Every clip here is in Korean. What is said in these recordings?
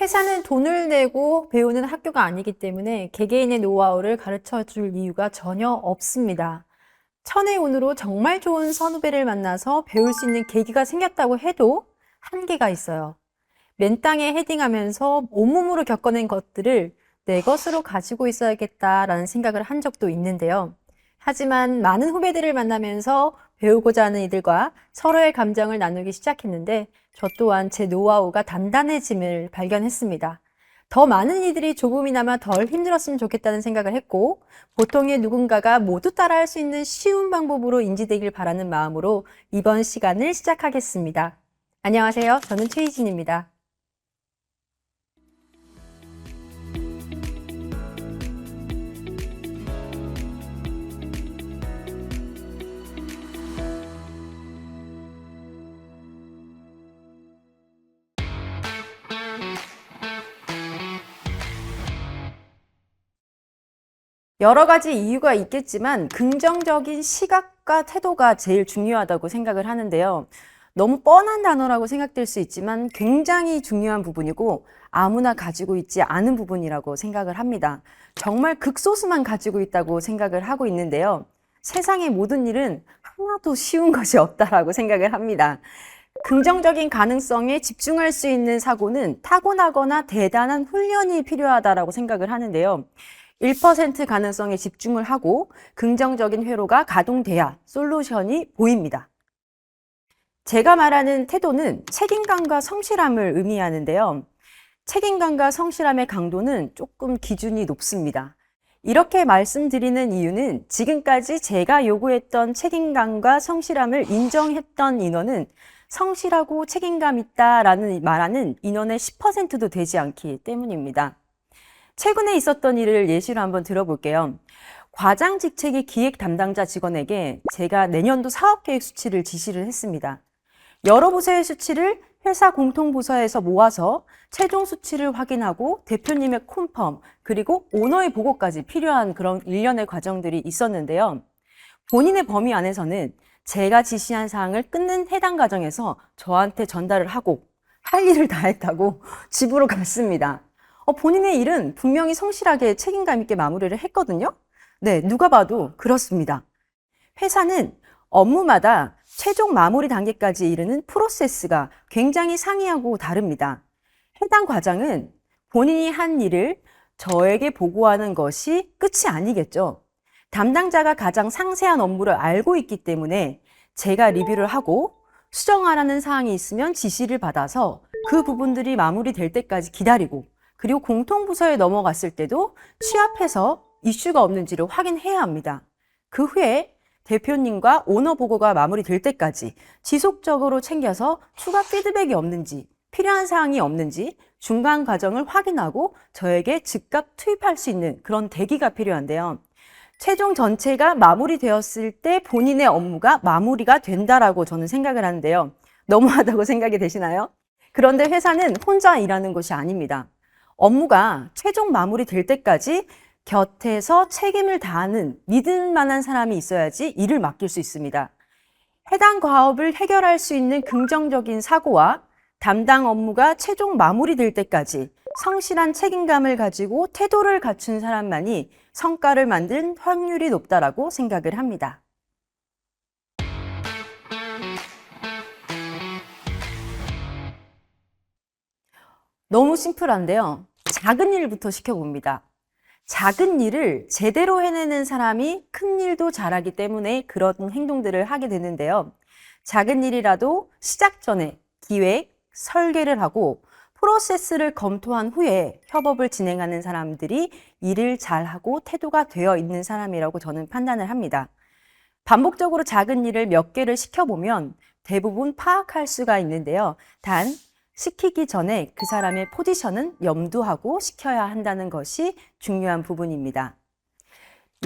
회사는 돈을 내고 배우는 학교가 아니기 때문에 개개인의 노하우를 가르쳐 줄 이유가 전혀 없습니다. 천의 운으로 정말 좋은 선후배를 만나서 배울 수 있는 계기가 생겼다고 해도 한계가 있어요. 맨땅에 헤딩하면서 온몸으로 겪어낸 것들을 내 것으로 가지고 있어야겠다라는 생각을 한 적도 있는데요. 하지만 많은 후배들을 만나면서 배우고자 하는 이들과 서로의 감정을 나누기 시작했는데 저 또한 제 노하우가 단단해짐을 발견했습니다. 더 많은 이들이 조금이나마 덜 힘들었으면 좋겠다는 생각을 했고 보통의 누군가가 모두 따라할 수 있는 쉬운 방법으로 인지되길 바라는 마음으로 이번 시간을 시작하겠습니다. 안녕하세요. 저는 최희진입니다. 여러 가지 이유가 있겠지만 긍정적인 시각과 태도가 제일 중요하다고 생각을 하는데요. 너무 뻔한 단어라고 생각될 수 있지만 굉장히 중요한 부분이고 아무나 가지고 있지 않은 부분이라고 생각을 합니다. 정말 극소수만 가지고 있다고 생각을 하고 있는데요. 세상의 모든 일은 하나도 쉬운 것이 없다라고 생각을 합니다. 긍정적인 가능성에 집중할 수 있는 사고는 타고나거나 대단한 훈련이 필요하다라고 생각을 하는데요. 1% 가능성에 집중을 하고 긍정적인 회로가 가동돼야 솔루션이 보입니다. 제가 말하는 태도는 책임감과 성실함을 의미하는데요. 책임감과 성실함의 강도는 조금 기준이 높습니다. 이렇게 말씀드리는 이유는 지금까지 제가 요구했던 책임감과 성실함을 인정했던 인원은 성실하고 책임감 있다라는 말하는 인원의 10%도 되지 않기 때문입니다. 최근에 있었던 일을 예시로 한번 들어볼게요. 과장 직책의 기획 담당자 직원에게 제가 내년도 사업계획 수치를 지시를 했습니다. 여러 부서의 수치를 회사 공통부서에서 모아서 최종 수치를 확인하고 대표님의 컨펌 그리고 오너의 보고까지 필요한 그런 일련의 과정들이 있었는데요. 본인의 범위 안에서는 제가 지시한 사항을 끊는 해당 과정에서 저한테 전달을 하고 할 일을 다 했다고 집으로 갔습니다. 본인의 일은 분명히 성실하게 책임감 있게 마무리를 했거든요. 네, 누가 봐도 그렇습니다. 회사는 업무마다 최종 마무리 단계까지 이르는 프로세스가 굉장히 상이하고 다릅니다. 해당 과정은 본인이 한 일을 저에게 보고하는 것이 끝이 아니겠죠. 담당자가 가장 상세한 업무를 알고 있기 때문에 제가 리뷰를 하고 수정하라는 사항이 있으면 지시를 받아서 그 부분들이 마무리될 때까지 기다리고 그리고 공통부서에 넘어갔을 때도 취합해서 이슈가 없는지를 확인해야 합니다. 그 후에 대표님과 오너 보고가 마무리될 때까지 지속적으로 챙겨서 추가 피드백이 없는지, 필요한 사항이 없는지 중간 과정을 확인하고 저에게 즉각 투입할 수 있는 그런 대기가 필요한데요. 최종 전체가 마무리되었을 때 본인의 업무가 마무리가 된다라고 저는 생각을 하는데요. 너무하다고 생각이 되시나요? 그런데 회사는 혼자 일하는 것이 아닙니다. 업무가 최종 마무리될 때까지 곁에서 책임을 다하는 믿을 만한 사람이 있어야지 일을 맡길 수 있습니다. 해당 과업을 해결할 수 있는 긍정적인 사고와 담당 업무가 최종 마무리될 때까지 성실한 책임감을 가지고 태도를 갖춘 사람만이 성과를 만든 확률이 높다라고 생각을 합니다. 너무 심플한데요. 작은 일부터 시켜봅니다. 작은 일을 제대로 해내는 사람이 큰 일도 잘하기 때문에 그런 행동들을 하게 되는데요. 작은 일이라도 시작 전에 기획, 설계를 하고 프로세스를 검토한 후에 협업을 진행하는 사람들이 일을 잘하고 태도가 되어 있는 사람이라고 저는 판단을 합니다. 반복적으로 작은 일을 몇 개를 시켜보면 대부분 파악할 수가 있는데요. 단, 시키기 전에 그 사람의 포지션은 염두하고 시켜야 한다는 것이 중요한 부분입니다.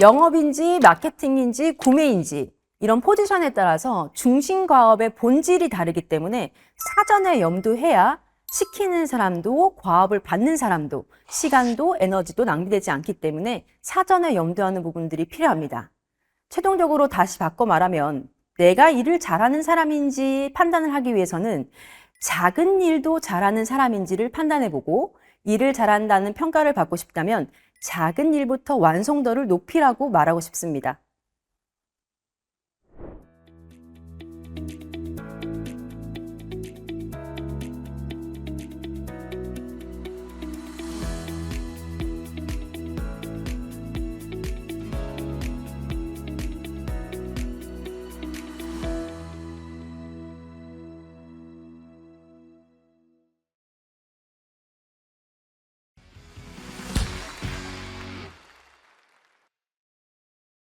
영업인지 마케팅인지 구매인지 이런 포지션에 따라서 중심 과업의 본질이 다르기 때문에 사전에 염두해야 시키는 사람도 과업을 받는 사람도 시간도 에너지도 낭비되지 않기 때문에 사전에 염두하는 부분들이 필요합니다. 최종적으로 다시 바꿔 말하면 내가 일을 잘하는 사람인지 판단을 하기 위해서는 작은 일도 잘하는 사람인지를 판단해보고 일을 잘한다는 평가를 받고 싶다면 작은 일부터 완성도를 높이라고 말하고 싶습니다.